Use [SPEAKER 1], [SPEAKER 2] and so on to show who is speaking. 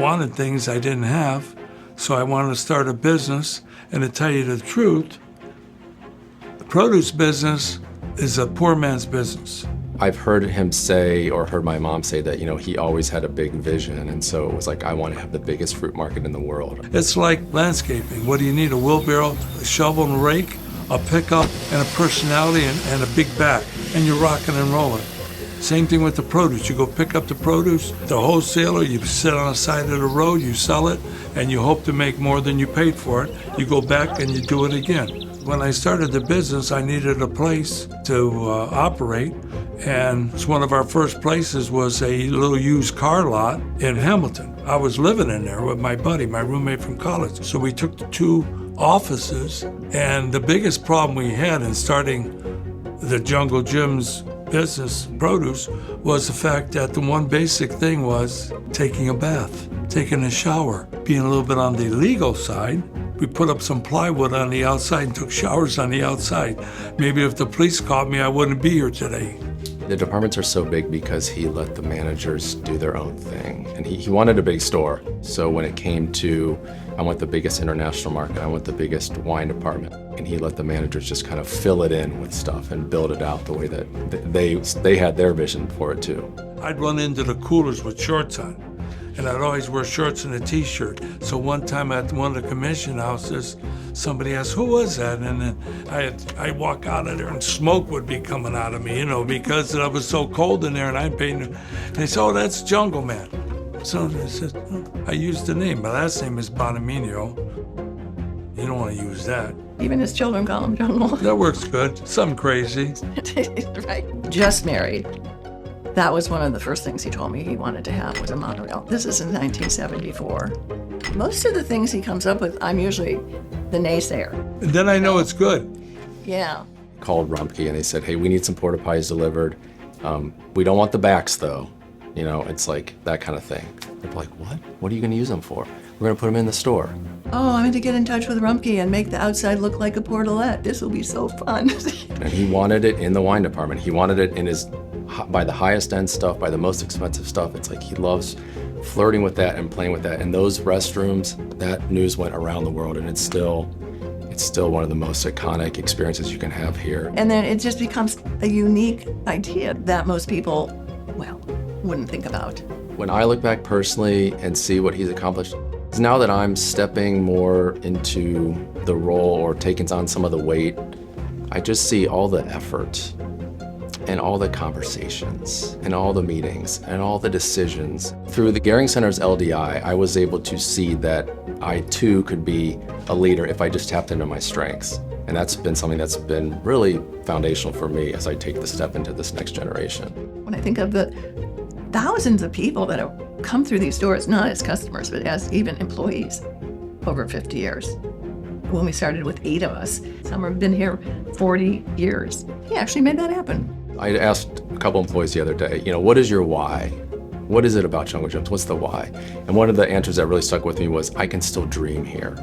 [SPEAKER 1] wanted things I didn't have, so I wanted to start a business. And to tell you the truth, the produce business is a poor man's business.
[SPEAKER 2] I've heard him say, or heard my mom say that, he always had a big vision, and so it was like, I want to have the biggest fruit market in the world.
[SPEAKER 1] It's like landscaping. What do you need? A wheelbarrow, a shovel and a rake, a pickup, and a personality, and a big back, and you're rocking and rolling. Same thing with the produce. You go pick up the produce, the wholesaler, you sit on the side of the road, you sell it, and you hope to make more than you paid for it. You go back and you do it again. When I started the business, I needed a place to operate, and one of our first places was a little used car lot in Hamilton. I was living in there with my buddy, my roommate from college. So we took the 2 offices, and the biggest problem we had in starting the Jungle Jim's business produce was the fact that the one basic thing was taking a bath, taking a shower. Being a little bit on the legal side, we put up some plywood on the outside and took showers on the outside. Maybe if the police caught me, I wouldn't be here today.
[SPEAKER 2] The departments are so big because he let the managers do their own thing. And he wanted a big store. So when it came to, I want the biggest international market, I want the biggest wine department, and he let the managers just kind of fill it in with stuff and build it out the way that they had their vision for it too.
[SPEAKER 1] I'd run into the coolers with shorts on, and I'd always wear shorts and a t-shirt. So one time at one of the commission houses, somebody asked, who was that? And then I'd walk out of there and smoke would be coming out of me, because it was so cold in there, and I'd paint it. And they said, oh, that's Jungle Man. So I said, oh, I used the name. My last name is Bonamino. You don't want to use that.
[SPEAKER 3] Even his children call him Jungle.
[SPEAKER 1] That works good. Something crazy.
[SPEAKER 3] Right. Just married. That was one of the first things he told me he wanted to have was a monorail. This is in 1974. Most of the things he comes up with, I'm usually the naysayer.
[SPEAKER 1] And then I know it's good.
[SPEAKER 3] Yeah.
[SPEAKER 2] Called Rumpke and they said, hey, we need some porta pies delivered. We don't want the backs though. It's like that kind of thing. They're like, what? What are you going to use them for? We're going to put them in the store.
[SPEAKER 3] Oh, I'm going to get in touch with Rumpke and make the outside look like a portalette. This will be so fun.
[SPEAKER 2] And he wanted it in the wine department. He wanted it in by the highest end stuff, by the most expensive stuff. It's like he loves flirting with that and playing with that. And those restrooms, that news went around the world, and it's still one of the most iconic experiences you can have here.
[SPEAKER 3] And then it just becomes a unique idea that most people, wouldn't think about.
[SPEAKER 2] When I look back personally and see what he's accomplished, it's now that I'm stepping more into the role or taking on some of the weight, I just see all the effort and all the conversations and all the meetings and all the decisions. Through the Goering Center's LDI, I was able to see that I too could be a leader if I just tapped into my strengths. And that's been something that's been really foundational for me as I take the step into this next generation.
[SPEAKER 3] When I think of the thousands of people that have come through these doors, not as customers, but as even employees over 50 years. When we started with 8 of us, some have been here 40 years. He actually made that happen.
[SPEAKER 2] I asked a couple employees the other day, what is your why? What is it about Jungle Jim's? What's the why? And one of the answers that really stuck with me was, I can still dream here.